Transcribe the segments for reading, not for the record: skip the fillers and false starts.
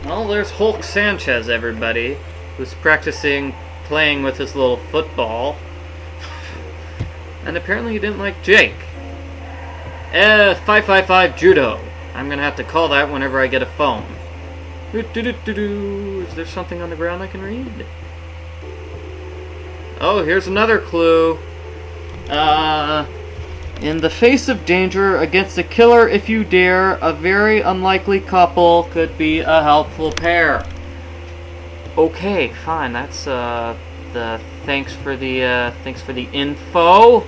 Well, there's Hulk Sanchez, everybody, who's practicing playing with his little football. And apparently he didn't like Jake. 555 Judo. I'm gonna have to call that whenever I get a phone. Is there something on the ground I can read? Oh, here's another clue. In the face of danger, against a killer if you dare, a very unlikely couple could be a helpful pair. Okay, fine. That's the thanks for the info.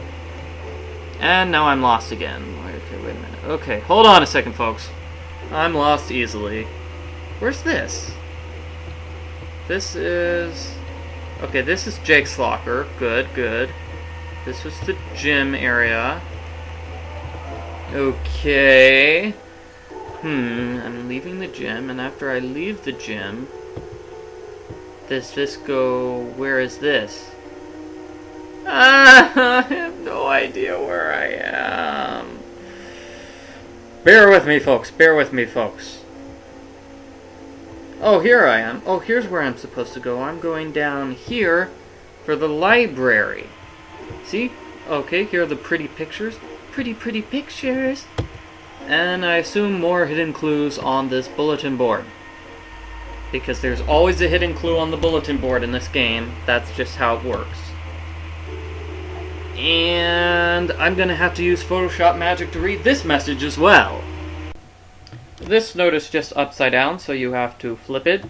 And now I'm lost again. Okay, wait a minute. Okay, hold on a second, folks. I'm lost easily. Where's this? This is... Okay, this is Jake's locker. Good, good. This was the gym area. Okay. I'm leaving the gym, and after I leave the gym... Does this go... Where is this? I have no idea where I am. Bear with me, folks. Bear with me, folks. Oh, here I am. Oh, here's where I'm supposed to go. I'm going down here for the library. See? Okay, here are the pretty pictures. Pretty, pretty pictures. And I assume more hidden clues on this bulletin board. Because there's always a hidden clue on the bulletin board in this game. That's just how it works. And I'm gonna have to use Photoshop magic to read this message as well. This note is just upside down, so you have to flip it.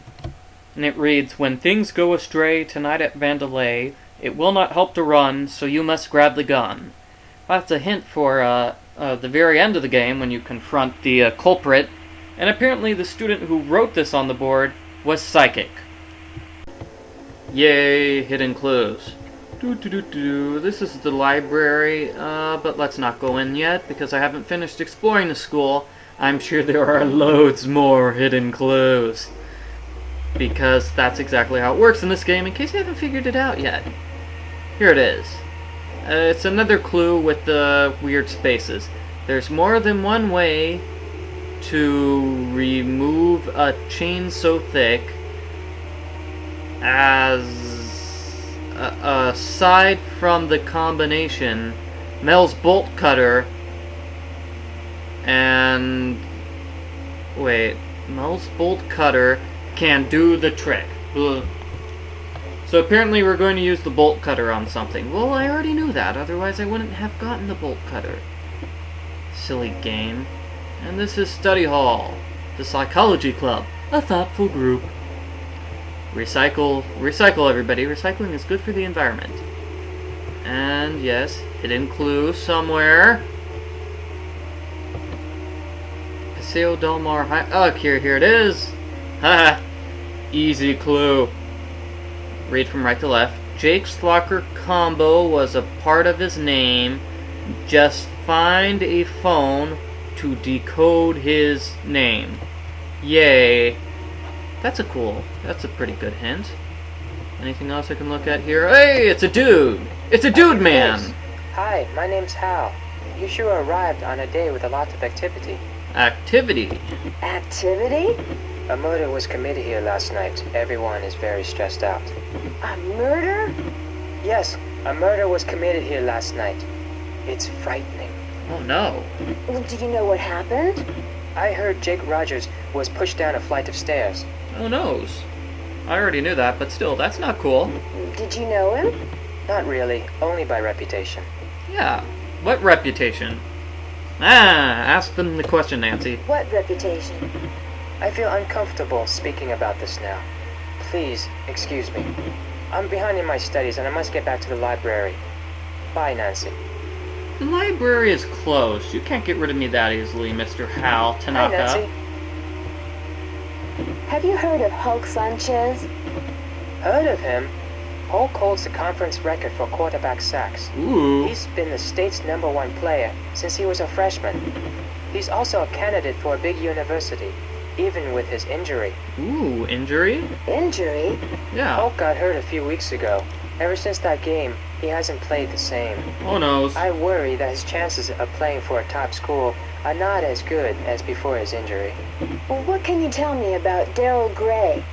And it reads, "When things go astray tonight at Vandelay, it will not help to run, so you must grab the gun." That's a hint for the very end of the game when you confront the culprit. And apparently the student who wrote this on the board was psychic. Yay, hidden clues. This is the library, but let's not go in yet because I haven't finished exploring the school. I'm sure there are loads more hidden clues. Because that's exactly how it works in this game, in case you haven't figured it out yet. Here it is. It's another clue with the weird spaces. There's more than one way to remove a chain so thick as aside from the combination Mel's bolt cutter and Mel's bolt cutter can do the trick. Ugh. So apparently we're going to use the bolt cutter on something. Well, I already knew that, otherwise I wouldn't have gotten the bolt cutter. Silly game. And this is Study Hall, the Psychology Club, a thoughtful group. Recycle, everybody. Recycling is good for the environment. And yes, hidden clue somewhere. Paseo Del Mar High. Oh, here it is. Haha. Easy clue. Read from right to left. Jake's locker combo was a part of his name. Just find a phone to decode his name. Yay. That's a pretty good hint. Anything else I can look at here? Hey, it's a dude! It's a dude man! Hi, my name's Hal. You sure arrived on a day with a lot of activity. Activity? Activity? A murder was committed here last night. Everyone is very stressed out. A murder? Yes, a murder was committed here last night. It's frightening. Oh no. Well, do you know what happened? I heard Jake Rogers was pushed down a flight of stairs. Who knows? I already knew that, but still, that's not cool. Did you know him? Not really, only by reputation. Yeah, what reputation? Ask them the question, Nancy. What reputation? I feel uncomfortable speaking about this now. Please, excuse me. I'm behind in my studies and I must get back to the library. Bye, Nancy. The library is closed. You can't get rid of me that easily, Mr. Hal Tanaka. Hi, Nancy. Have you heard of Hulk Sanchez? Heard of him? Hulk holds the conference record for quarterback sacks. Ooh. He's been the state's #1 player since he was a freshman. He's also a candidate for a big university, even with his injury. Ooh, injury? Injury? Yeah. Hulk got hurt a few weeks ago. Ever since that game, he hasn't played the same. Oh no. I worry that his chances of playing for a top school are not as good as before his injury. Well, what can you tell me about Daryl Gray?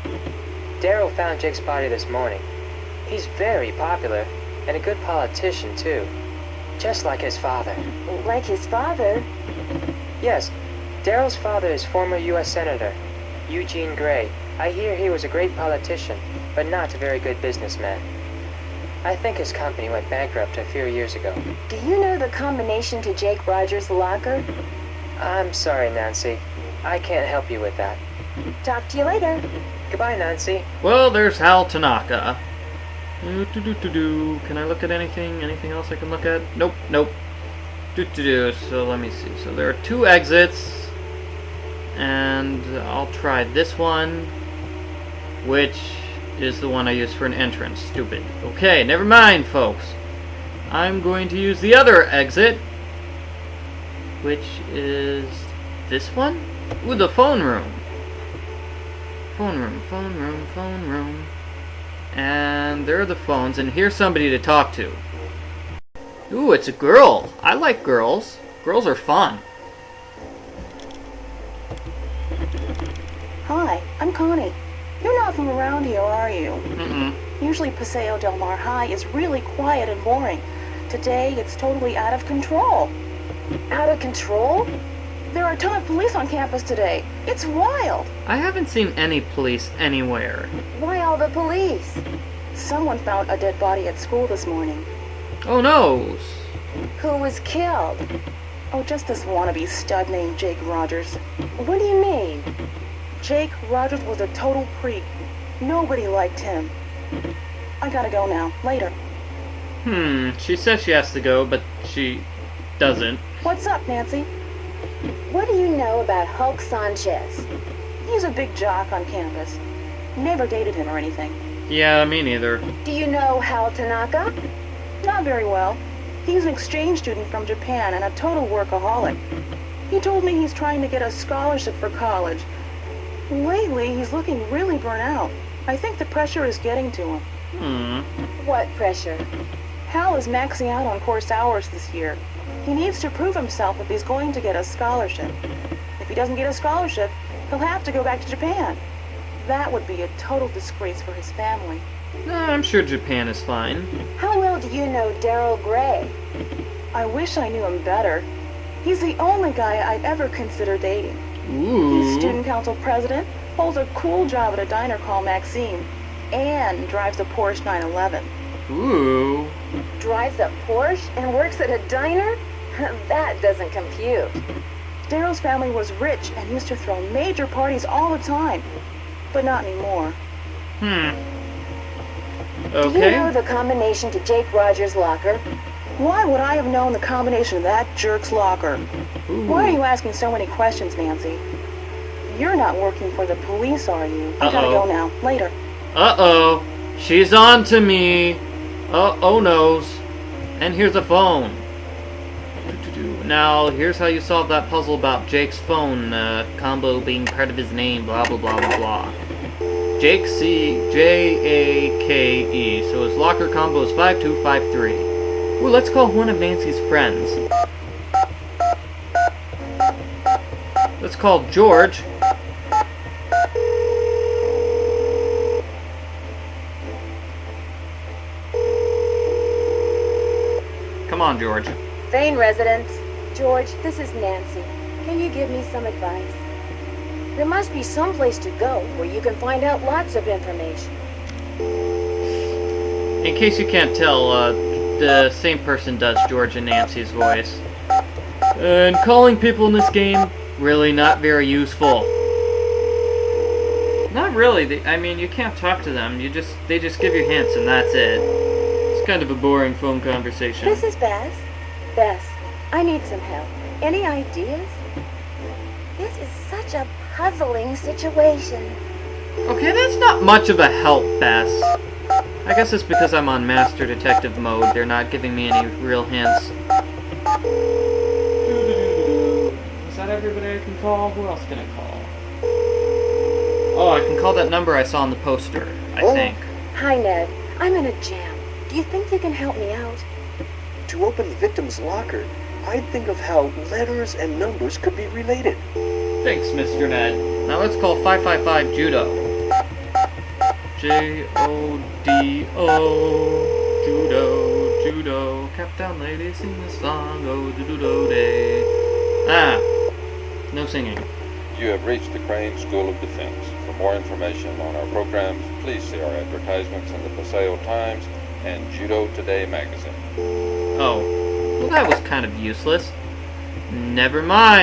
Daryl found Jake's body this morning. He's very popular, and a good politician, too. Just like his father. Like his father? Yes, Daryl's father is former U.S. Senator Eugene Gray. I hear he was a great politician, but not a very good businessman. I think his company went bankrupt a few years ago. Do you know the combination to Jake Rogers' locker? I'm sorry, Nancy. I can't help you with that. Talk to you later. Goodbye, Nancy. Well, there's Hal Tanaka. Can I look at anything? Anything else I can look at? Nope, nope. So let me see. So there are 2 exits. And I'll try this one, which is the one I use for an entrance. Stupid. Okay, never mind, folks. I'm going to use the other exit, which is this one? Ooh, the phone room. Phone room. And there are the phones, and here's somebody to talk to. Ooh, it's a girl. I like girls. Girls are fun. Hi, I'm Connie. You're not from around here, are you? Mm-mm. Usually Paseo Del Mar High is really quiet and boring. Today, it's totally out of control. Out of control? There are a ton of police on campus today. It's wild. I haven't seen any police anywhere. Why all the police? Someone found a dead body at school this morning. Oh no! Who was killed? Oh, just this wannabe stud named Jake Rogers. What do you mean? Jake Rogers was a total creep. Nobody liked him. I gotta go now. Later. She says she has to go, but she doesn't. What's up, Nancy? What do you know about Hulk Sanchez? He's a big jock on campus. Never dated him or anything. Yeah, me neither. Do you know Hal Tanaka? Not very well. He's an exchange student from Japan and a total workaholic. He told me he's trying to get a scholarship for college. Lately, he's looking really burnt out. I think the pressure is getting to him. What pressure? Hal is maxing out on course hours this year. He needs to prove himself if he's going to get a scholarship. If he doesn't get a scholarship, he'll have to go back to Japan. That would be a total disgrace for his family. I'm sure Japan is fine. How well do you know Daryl Gray? I wish I knew him better. He's the only guy I'd ever consider dating. Ooh. He's student council president, holds a cool job at a diner called Maxine, and drives a Porsche 911. Ooh. Drives a Porsche and works at a diner? That doesn't compute. Daryl's family was rich and used to throw major parties all the time, but not anymore. Do you know the combination to Jake Rogers' locker? Why would I have known the combination of that jerk's locker? Ooh. Why are you asking so many questions, Nancy? You're not working for the police, are you? I gotta go now. Later. Uh-oh. She's on to me. Oh noes. And here's a phone. Now, here's how you solve that puzzle about Jake's phone combo being part of his name, blah blah blah blah blah. Jake C-J-A-K-E. So his locker combo is 5253. Ooh, let's call one of Nancy's friends. Let's call George. Come on, George. Fayne residence. George, this is Nancy. Can you give me some advice? There must be some place to go where you can find out lots of information. In case you can't tell, the same person does George and Nancy's voice. And calling people in this game, really not very useful. Not really. I mean, you can't talk to them. They just give you hints and that's it. It's kind of a boring phone conversation. This is Bess. Bess, I need some help. Any ideas? This is such a puzzling situation. Okay, that's not much of a help, Bess. I guess it's because I'm on Master Detective mode. They're not giving me any real hints. Is that everybody I can call? Who else can I call? Oh, I can call that number I saw on the poster, I think. Hi, Ned. I'm in a jam. Do you think you can help me out? To open the victim's locker, I'd think of how letters and numbers could be related. Thanks, Mr. Ned. Now let's call 555 Judo. J-O-D-O. Judo, Judo. Captain lady, sing the song. Oh, do-do-do day. Ah, no singing. You have reached the Crane School of Defense. For more information on our programs, please see our advertisements in the Paseo Times and Judo Today magazine. Oh, well that was kind of useless. Never mind.